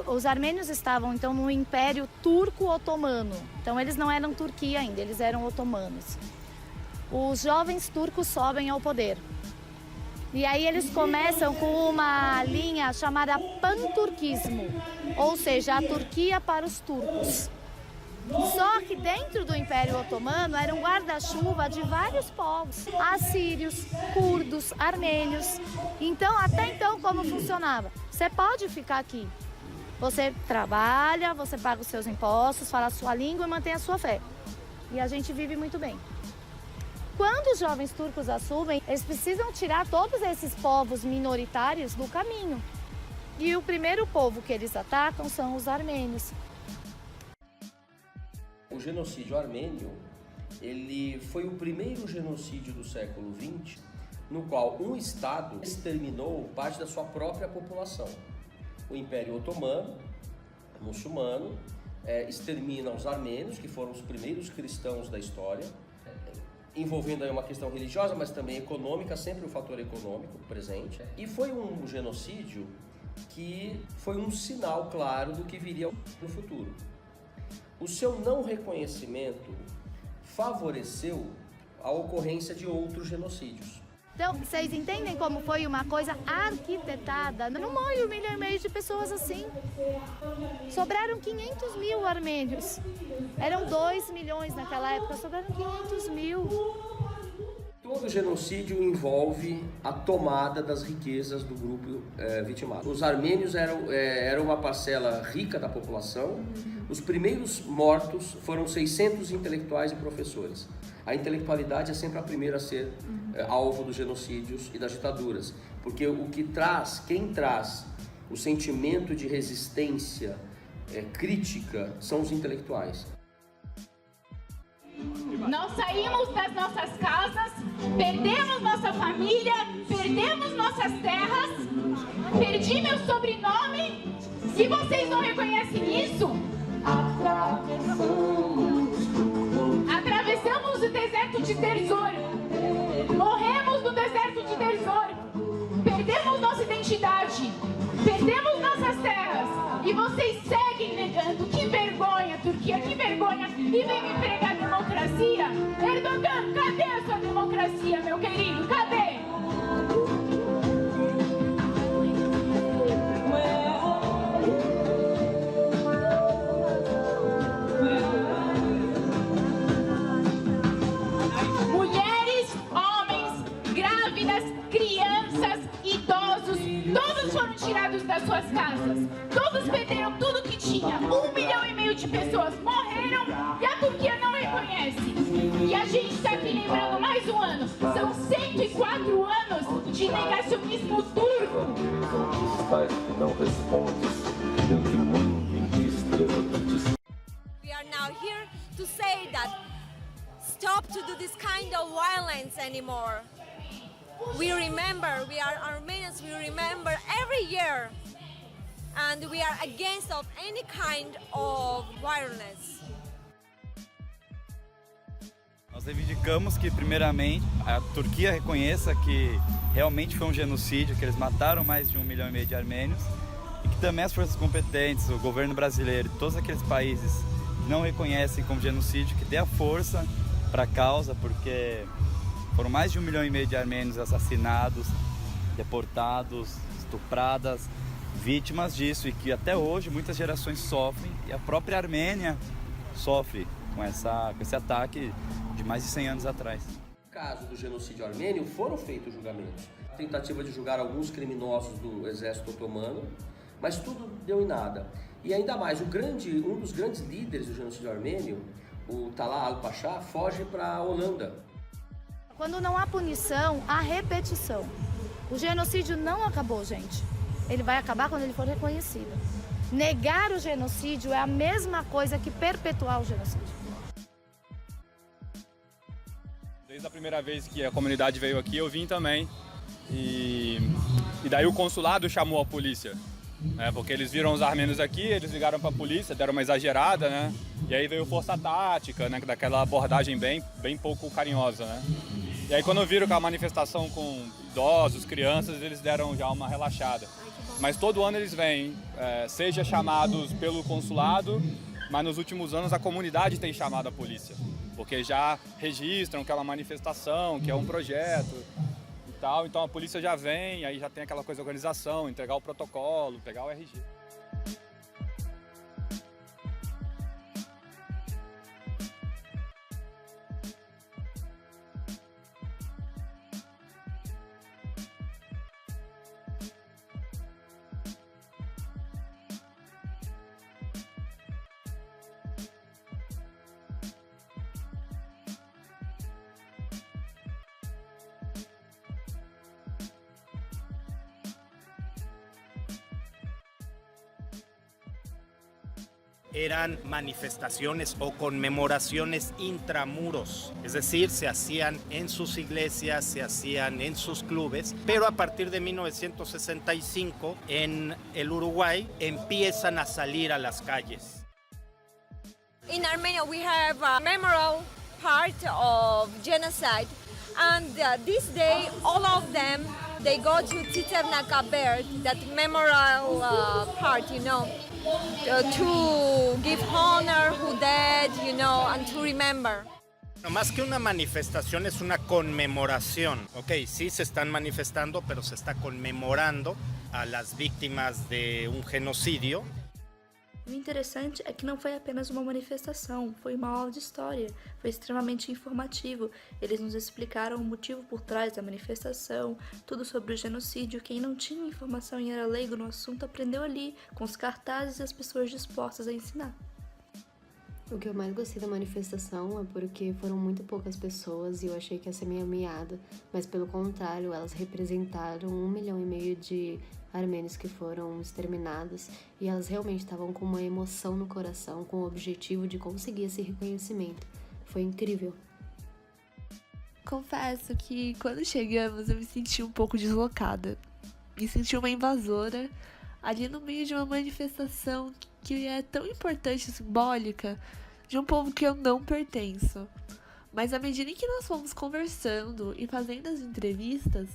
Os armênios estavam, então, no Império Turco-Otomano. Então, eles não eram Turquia ainda, eles eram otomanos. Os jovens turcos sobem ao poder. E aí eles começam com uma linha chamada panturquismo, ou seja, a Turquia para os turcos. Só que dentro do Império Otomano era um guarda-chuva de vários povos, assírios, curdos, armênios. Então, até então, como funcionava? Você pode ficar aqui. Você trabalha, você paga os seus impostos, fala a sua língua e mantém a sua fé. E a gente vive muito bem. Quando os jovens turcos assumem, eles precisam tirar todos esses povos minoritários do caminho. E o primeiro povo que eles atacam são os armênios. O genocídio armênio, ele foi o primeiro genocídio do século XX, no qual um Estado exterminou parte da sua própria população. O Império Otomano, muçulmano, extermina os armênios, que foram os primeiros cristãos da história, envolvendo aí uma questão religiosa, mas também econômica, sempre o fator econômico presente. E foi um genocídio que foi um sinal claro do que viria no futuro. O seu não reconhecimento favoreceu a ocorrência de outros genocídios. Então, vocês entendem como foi uma coisa arquitetada? Não morre 1,5 milhão de pessoas assim. Sobraram 500 mil armênios. Eram 2 milhões naquela época, sobraram 500 mil. Todo genocídio envolve a tomada das riquezas do grupo vitimado. Os armênios eram uma parcela rica da população. Os primeiros mortos foram 600 intelectuais e professores. A intelectualidade é sempre a primeira a ser alvo dos genocídios e das ditaduras, porque quem traz o sentimento de resistência crítica são os intelectuais. Nós saímos das nossas casas, perdemos nossa família, perdemos nossas terras, perdi meu sobrenome e vocês não reconhecem isso? Atravessamos o deserto de Derzor, morremos no deserto de Derzor, perdemos nossa identidade, perdemos nossas terras e vocês seguem negando. Que vergonha, Turquia, que vergonha! E vem me pregar democracia? Erdogan, cadê a sua democracia, meu querido? Cadê? Mulheres, homens, grávidas, crianças, idosos, todos foram tirados das suas casas. Todos perderam tudo que tinha. 1,5 milhão de pessoas morreram e a Turquia não reconhece. E a gente está aqui lembrando mais um ano. São 104 anos de negacionismo turco. Não responde diante muito de estrela. We are now here to say that stop to do this kind of violence anymore. We remember, we are Armenians, we remember every year, and we are against of any kind of violence. Nós reivindicamos que, primeiramente, a Turquia reconheça que realmente foi um genocídio, que eles mataram mais de 1,5 milhão de armênios, e que também as forças competentes, o governo brasileiro e todos aqueles países que não reconhecem como genocídio, que dê a força para a causa, porque foram mais de 1,5 milhão de armênios assassinados, deportados, estupradas, vítimas disso, e que até hoje muitas gerações sofrem, e a própria Armênia sofre com esse ataque de mais de 100 anos atrás. No caso do genocídio armênio, foram feitos julgamentos. A tentativa de julgar alguns criminosos do exército otomano, mas tudo deu em nada. E ainda mais, um dos grandes líderes do genocídio armênio, o Talal Al-Pasha, foge para a Holanda. Quando não há punição, há repetição. O genocídio não acabou, gente. Ele vai acabar quando ele for reconhecido. Negar o genocídio é a mesma coisa que perpetuar o genocídio. Desde a primeira vez que a comunidade veio aqui, eu vim também. E daí o consulado chamou a polícia. Porque eles viram os armênios aqui, eles ligaram para a polícia, deram uma exagerada, né? E aí veio força tática, né? Daquela abordagem bem pouco carinhosa, né? E aí quando viram que a manifestação com idosos, crianças, eles deram já uma relaxada. mas todo ano eles vêm, seja chamados pelo consulado, mas nos últimos anos a comunidade tem chamado a polícia, porque já registram que é uma manifestação, que é um projeto e tal, então a polícia já vem, aí já tem aquela coisa de organização, entregar o protocolo, pegar o RG. Eran manifestaciones o conmemoraciones intramuros, es decir, se hacían en sus iglesias, se hacían en sus clubes, pero a partir de 1965 en el Uruguay empiezan a salir a las calles. In Armenia we have a memorial part of genocide, and this day all of them they go to Citernaka Bird, that memorial part, you know, to give honor who dead, you know, and to remember. No, más que una manifestación es una conmemoración. Ok, sí se están manifestando, pero se está conmemorando a las víctimas de un genocidio. O interessante é que não foi apenas uma manifestação, foi uma aula de história, foi extremamente informativo. Eles nos explicaram o motivo por trás da manifestação, tudo sobre o genocídio. Quem não tinha informação e era leigo no assunto aprendeu ali, com os cartazes e as pessoas dispostas a ensinar. O que eu mais gostei da manifestação é porque foram muito poucas pessoas e eu achei que ia ser meio ameaçada, mas pelo contrário, elas representaram 1,5 milhão de armênios que foram exterminados e elas realmente estavam com uma emoção no coração, com o objetivo de conseguir esse reconhecimento. Foi incrível. Confesso que quando chegamos eu me senti um pouco deslocada. Me senti uma invasora ali no meio de uma manifestação que é tão importante e simbólica de um povo que eu não pertenço. Mas à medida em que nós fomos conversando e fazendo as entrevistas,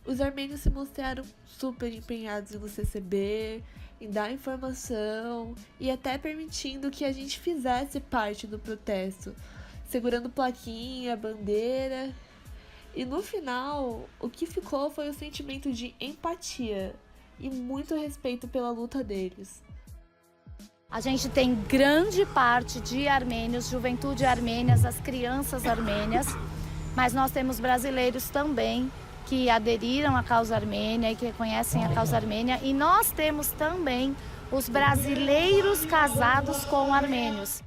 os armênios se mostraram super empenhados em nos receber, em dar informação e até permitindo que a gente fizesse parte do protesto, segurando plaquinha, bandeira. E no final, o que ficou foi o sentimento de empatia e muito respeito pela luta deles. A gente tem grande parte de armênios, juventude armênia, as crianças armênias, mas nós temos brasileiros também que aderiram à causa armênia e que reconhecem a causa armênia. E nós temos também os brasileiros casados com armênios.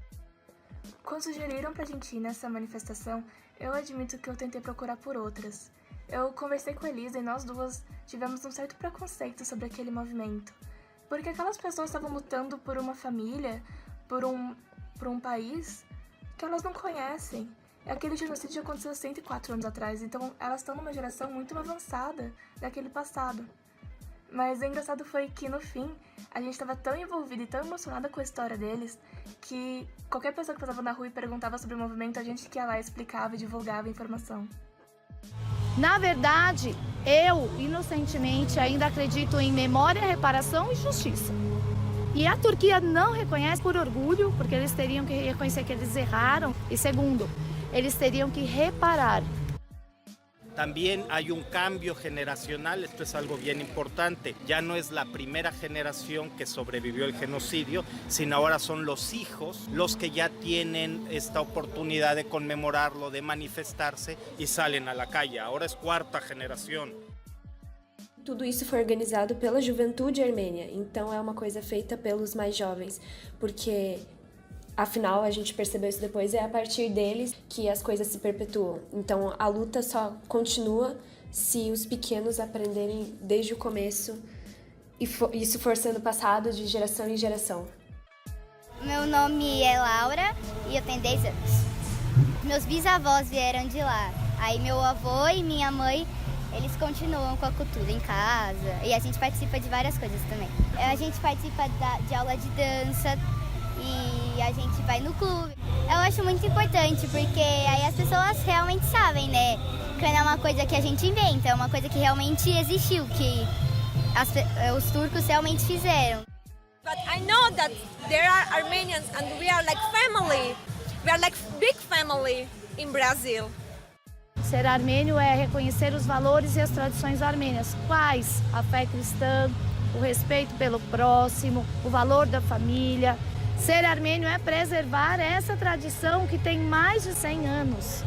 Quando sugeriram pra gente ir nessa manifestação, eu admito que eu tentei procurar por outras. Eu conversei com a Elisa e nós duas tivemos um certo preconceito sobre aquele movimento. Porque aquelas pessoas estavam lutando por uma família, por um país que elas não conhecem. Aquele genocídio aconteceu 104 anos atrás, então elas estão numa geração muito avançada daquele passado. Mas o engraçado foi que, no fim, a gente estava tão envolvida e tão emocionada com a história deles que qualquer pessoa que passava na rua e perguntava sobre o movimento, a gente que ia lá explicava e divulgava a informação. Na verdade, eu, inocentemente, ainda acredito em memória, reparação e justiça. E a Turquia não reconhece por orgulho, porque eles teriam que reconhecer que eles erraram. E segundo, eles teriam que reparar. También hay un cambio generacional, esto es algo bien importante. Ya no es la primera generación que sobrevivió el genocidio, sino ahora son los hijos los que ya tienen esta oportunidad de conmemorarlo, de manifestarse y salen a la calle. Ahora es cuarta generación. Tudo isso foi organizado pela juventude armênia, então é uma coisa feita pelos mais jovens, porque afinal a gente percebeu isso depois, é a partir deles que as coisas se perpetuam. Então a luta só continua se os pequenos aprenderem desde o começo e isso for sendo passado de geração em geração. Meu nome é Laura e eu tenho 10 anos. Meus bisavós vieram de lá, aí meu avô e minha mãe, eles continuam com a cultura em casa e a gente participa de várias coisas também. A gente participa de aula de dança e a gente vai no clube. Eu acho muito importante porque aí as pessoas realmente sabem, né? Que não é uma coisa que a gente inventa, é uma coisa que realmente existiu, que os turcos realmente fizeram. But I know that there are Armenians and we are like family. We are like big family in Brazil. Ser armênio é reconhecer os valores e as tradições armênias. Quais? A fé cristã, o respeito pelo próximo, o valor da família. Ser armênio é preservar essa tradição que tem mais de 100 anos.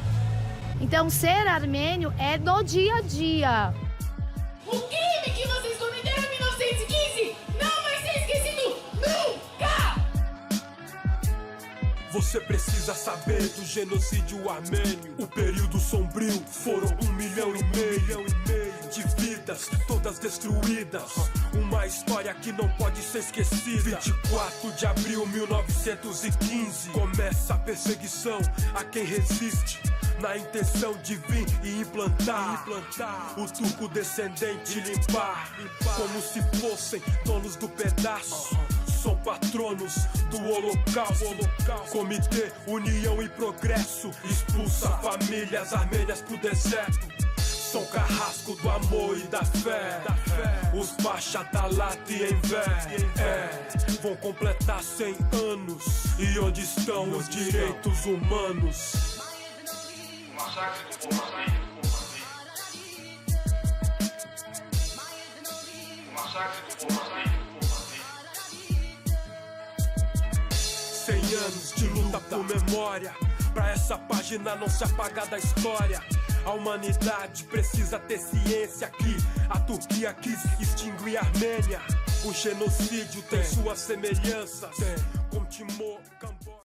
Então, ser armênio é do dia a dia. O crime que vocês cometeram em 1915 não vai ser esquecido nunca! Você precisa saber do genocídio armênio. O período sombrio foram 1,5 milhão de vidas, todas destruídas. Uma história que não pode ser esquecida. 24 de abril de 1915 começa a perseguição a quem resiste, na intenção de vir e implantar o turco descendente, limpar como se fossem donos do pedaço. São patronos do holocausto. Comitê União e Progresso expulsa famílias armênias pro deserto. São carrasco do amor e da fé. Os Pasha Talat e Enver vão completar 100 anos. E onde estão os direitos humanos? Massacre do povo armênio. Massacre do povo armênio. 100 anos de luta por memória, pra essa página não se apagar da história. A humanidade precisa ter ciência que a Turquia quis extinguir a Armênia. O genocídio tem suas semelhanças com Timor, Camboja.